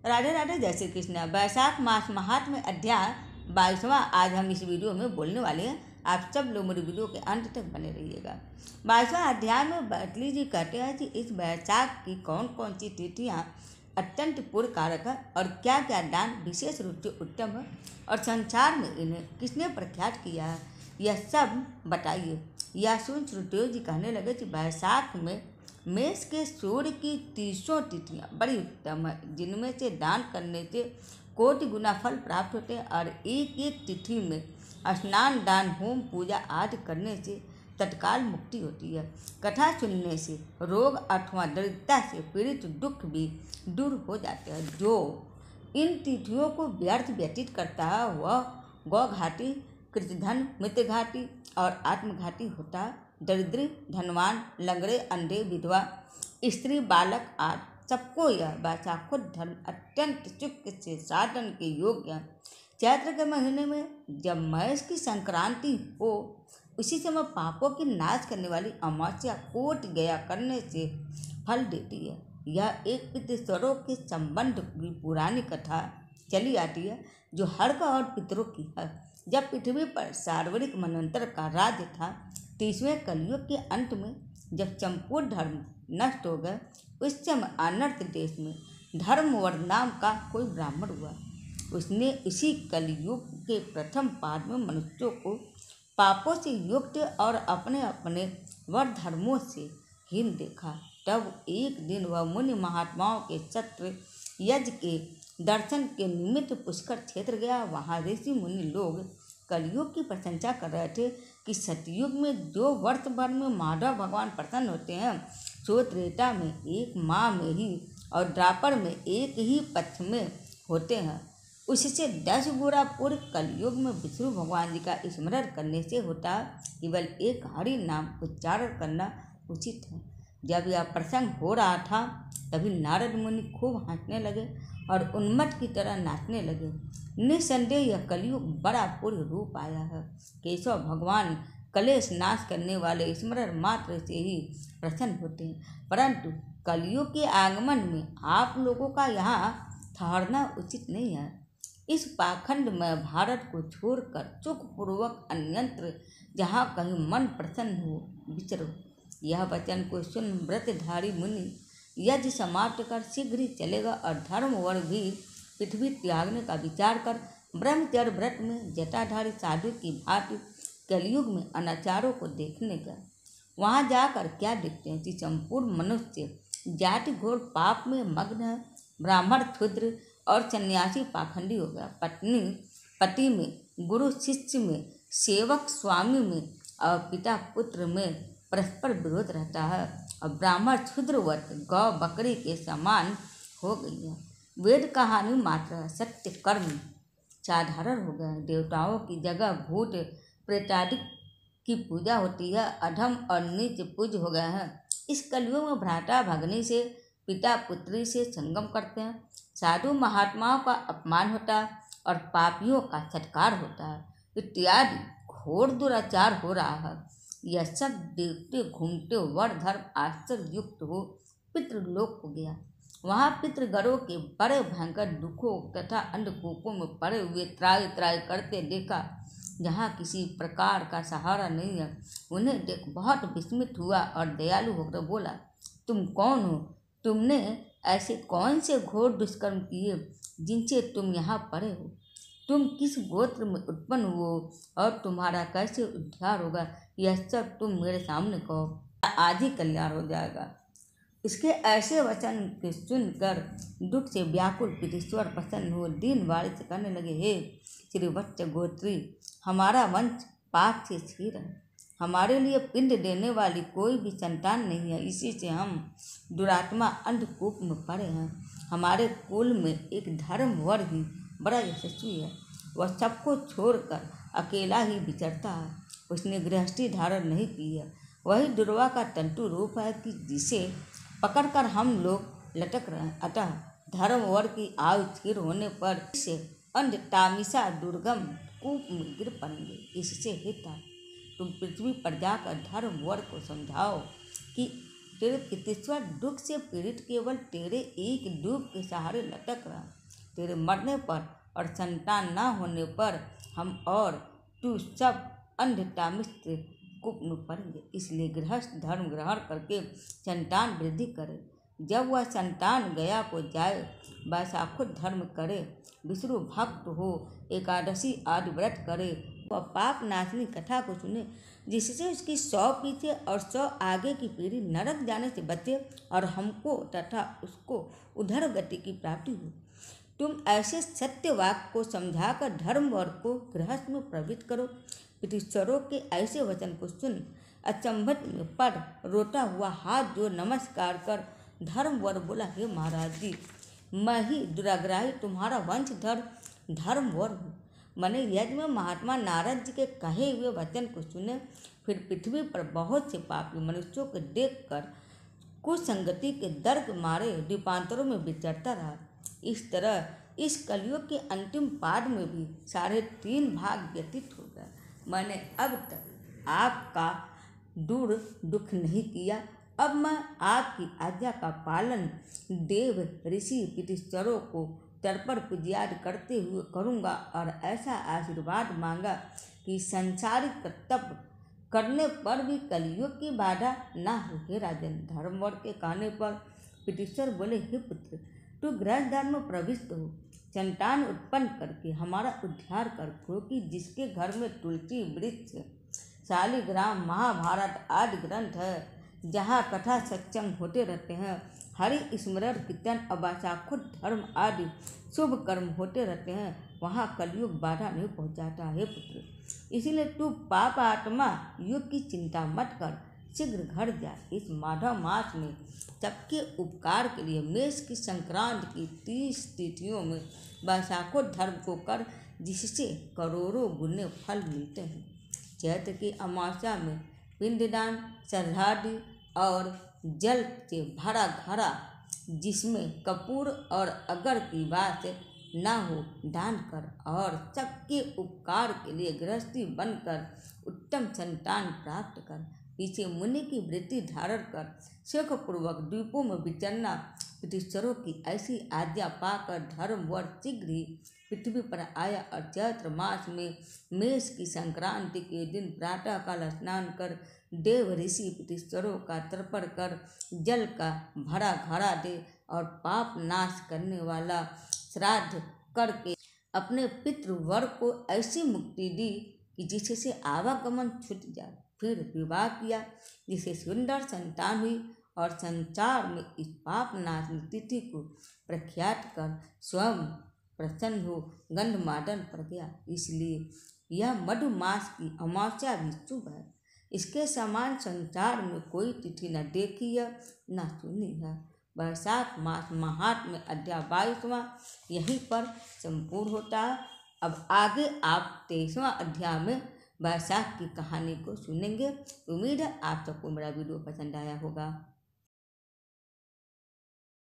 राधे राधे, जय श्री कृष्ण। वैशाख मास महात्म्य अध्याय 22वां आज हम इस वीडियो में बोलने वाले हैं। आप सब लोग मेरे वीडियो के अंत तक बने रहिएगा। 22वां अध्याय में बैतली जी कहते हैं कि इस वैशाख की कौन कौन सी तिथियाँ अत्यंत पुण्य कारक है और क्या क्या दान विशेष रूप से उत्तम है और संसार में इन्हें किसने प्रख्यात किया है, यह सब बताइए। यह सुन श्रुतदेव जी कहने लगे कि वैशाख में मेष के सूर्य की 30 तिथियाँ बड़ी उत्तम है, जिनमें से दान करने से कोटि गुना फल प्राप्त होते हैं और एक एक तिथि में स्नान, दान, होम, पूजा आदि करने से तत्काल मुक्ति होती है। कथा सुनने से रोग अथवा दरिद्रता से पीड़ित दुख भी दूर हो जाते हैं। जो इन तिथियों को व्यर्थ व्यतीत करता है वह गौघाटी, कृतधन, मित्रघाटी और आत्मघाती होता है। दरिद्र, धनवान, लंगड़े, अंधे, विधवा, स्त्री, बालक आदि सबको यह वैशाखों धर्म अत्यंत सुख से साधन के योग्य है। चैत्र के महीने में जब महेश की संक्रांति हो, उसी समय पापों की नाश करने वाली अमावस्या कोट गया करने से फल देती है। यह एक पितृस्वरों के संबंध की पुरानी कथा चली आती है जो हर्क और पितरों की है। जब पृथ्वी पर सार्वरिक मनवंतर का राज्य था, 30वें कलयुग के अंत में जब संपूर्ण धर्म नष्ट हो गए, उस समय अनर्थ देश में धर्मवर्ध नाम का कोई ब्राह्मण हुआ। उसने इसी कलयुग के प्रथम पाद में मनुष्यों को पापों से युक्त और अपने अपने वर धर्मों से हीन देखा। तब एक दिन वह मुनि महात्माओं के सत्र यज्ञ के दर्शन के निमित्त पुष्कर क्षेत्र गया। वहाँ ऋषि मुनि लोग कलयुग की प्रशंसा कर रहे थे कि सतयुग में जो वर्ष भर में माधव भगवान प्रसन्न होते हैं, सो त्रेता में एक माह में ही और द्वापर में एक ही पक्ष में होते हैं। उससे 10 गुना पूर्व कलयुग में विष्णु भगवान जी का स्मरण करने से होता है। केवल एक हरि नाम उच्चारण करना उचित है। जब यह प्रसंग हो रहा था, तभी नारद मुनि खूब हंसने लगे और उन्मत्त की तरह नाचने लगे। निस्संदेह यह कलयुग बड़ा पूर्ण रूप आया है। केशव भगवान कलेश नाश करने वाले स्मरण मात्र से ही प्रसन्न होते हैं, परंतु कलयुग के आगमन में आप लोगों का यहाँ ठहरना उचित नहीं है। इस पाखंड में भारत को छोड़कर सुखपूर्वक अन्यत्र जहाँ कहीं मन प्रसन्न हो विचरो। यह वचन को सुन व्रतधारी मुनि यज्ञ समाप्त कर शीघ्र ही चलेगा और धर्मवर भी पृथ्वी त्यागने का विचार कर ब्रह्मचर्य व्रत में जटाधारी साधु की भांति कलयुग में अनाचारों को देखने गया। वहाँ जाकर क्या देखते हैं कि संपूर्ण मनुष्य जाति घोर पाप में मग्न है। ब्राह्मण, क्षुद्र और सन्यासी पाखंडी हो गया। पत्नी पति में, गुरु शिष्य में, सेवक स्वामी में और पिता पुत्र में परस्पर विरोध रहता है और ब्राह्मण क्षुद्रवत गौ बकरी के समान हो गई है। वेद कहानी मात्र है, सत्य कर्म साधारण हो गए। देवताओं की जगह भूत प्रेतादि की पूजा होती है। अधम और नीच पूज हो गए हैं। इस कलयुग में भ्राता भगनी से, पिता पुत्री से संगम करते हैं। साधु महात्माओं का अपमान होता है और पापियों का सत्कार होता है इत्यादि घोर दुराचार हो रहा है। यह सब देखते घूमते वर धर्म आश्चर्य युक्त हो पितृलोक हो गया। वहाँ पितृगणों के बड़े भयंकर दुखों तथा अंधकूपों में पड़े हुए त्राय त्राय करते देखा, जहाँ किसी प्रकार का सहारा नहीं है। उन्हें देख बहुत विस्मित हुआ और दयालु होकर बोला, तुम कौन हो? तुमने ऐसे कौन से घोर दुष्कर्म किए जिनसे तुम यहाँ पड़े हो? तुम किस गोत्र में उत्पन्न हुए और तुम्हारा कैसे उद्धार होगा? यह सब तुम मेरे सामने कहो, आज ही कल्याण हो जाएगा। इसके ऐसे वचन के सुनकर दुख से व्याकुल पितृश्वर प्रसन्न हो दीन वाणी से कहने लगे, हे श्रीवत्स गोत्री, हमारा वंश पाप से क्षीण है। हमारे लिए पिंड देने वाली कोई भी संतान नहीं है। इसी से हम दुरात्मा अंधकूप में पड़े हैं। हमारे कुल में एक धर्मवर ही बड़ा यशस्वी है। वह सबको छोड़कर अकेला ही विचरता है। उसने गृहस्थी धारण नहीं की है। वही दुर्वा का तंतु रूप है कि जिसे पकड़कर हम लोग लटक रहे हैं। अतः धर्मवर की आयु क्षीण होने पर इसे अंधतामिसा दुर्गम कूप में गिर पड़ेंगे। इससे हित है तुम पृथ्वी पर जाकर धर्मवर को समझाओ कि तेरे पितृस्वर दुख से पीड़ित केवल तेरे एक डूब के सहारे लटक रहा। तेरे मरने पर और संतान न होने पर हम और तू सब अंधतामिस्त्र कुप्न पड़ेंगे। इसलिए गृहस्थ धर्म ग्रहण करके संतान वृद्धि करे। जब वह संतान गया को जाए, वैशाखो धर्म करे, विष्णु भक्त हो, एकादशी आदि व्रत करे, वह पाप नाशनी कथा को सुने, जिससे उसकी 100 पीछे और 100 आगे की पीढ़ी नरक जाने से बचे और हमको तथा उसको उधर गति की प्राप्ति हो। तुम ऐसे सत्य वाक्य को समझाकर धर्म वर्ग को गृहस्थ में प्रवृत्त करो। पितृश्वरों के ऐसे वचन को सुन अचंभित में पड़ रोता हुआ हाथ जोड़ नमस्कार कर धर्म वर्ग बोला, हे महाराज जी, मैं ही दुराग्राही तुम्हारा वंशधर धर्म वर्ग हूँ। मैंने यज्ञ में महात्मा नारद जी के कहे हुए वचन को सुने, फिर पृथ्वी पर बहुत से पापी मनुष्यों को देखकर कुसंगति के दर्द मारे द्वीपांतरों में विचरता रहा। इस तरह इस कलयुग के अंतिम पाद में भी 3.5 भाग व्यतीत हो गया। मैंने अब तक आपका दूर दुख नहीं किया। अब मैं आपकी आज्ञा का पालन देव ऋषि पितृश्वरों को तर्पण पूज्यादि करते हुए करूँगा और ऐसा आशीर्वाद मांगा कि संसारिक कर्तव्य करने पर भी कलयुग की बाधा ना हो। हे राजन, धर्मवर्ग के कहने पर पितृश्वर बोले, हे पुत्र, तू गृहस्थ धर्म में प्रविष्ट हो, संतान उत्पन्न करके हमारा उद्धार कर, क्योंकि जिसके घर में तुलसी वृक्ष, शालिग्राम, महाभारत आदि ग्रंथ है, जहाँ कथा सत्संग होते रहते हैं, हरि स्मरण कीर्तन और वैशाखो धर्म आदि शुभ कर्म होते रहते हैं, वहाँ कलयुग बाधा नहीं पहुँचाता। है पुत्र, इसीलिए तू पाप आत्मा युग की चिंता मत कर, शीघ्र घर जा। इस माधव मास में सबके उपकार के लिए मेष की संक्रांत की 30 तिथियों में वैशाखो धर्म को कर, जिससे करोड़ों गुने फल मिलते हैं। चैत्र की अमावस्या में पिंडदान, श्राद्ध और जल से भरा घड़ा, जिसमें कपूर और अगर की बात ना हो, दान कर और सबके उपकार के लिए गृहस्थी बनकर उत्तम संतान प्राप्त कर। पीछे मुनि की वृत्ति धारण कर सुखपूर्वक द्वीपों में विचरना। पितृश्वरों की ऐसी आज्ञा पाकर धर्मवर्ग शीघ्र ही पृथ्वी पर आया और चैत्र मास में मेष की संक्रांति के दिन प्रातः काल स्नान कर देव ऋषि पितृश्वरों का तर्पण कर जल का भरा घड़ा दे और पाप नाश करने वाला श्राद्ध करके अपने पितृवर्ग को ऐसी मुक्ति दी कि जिससे आवागमन छूट जाए। फिर विवाह किया, जिसे सुंदर संतान हुई और संसार में इस पाप नाशनी तिथि को प्रख्यात कर स्वयं प्रसन्न हो गंधमादन पर गया। इसलिए यह मधुमास की अमावस्या भी शुभ है। इसके समान संसार में कोई तिथि न देखी है न सुनी है। वैशाख मास महात्म्य अध्याय 22वां यहीं पर संपूर्ण होता है। अब आगे आप 23वां अध्याय में वैशाख की कहानी को सुनेंगे। उम्मीद है आप सबको मेरा वीडियो पसंद आया होगा।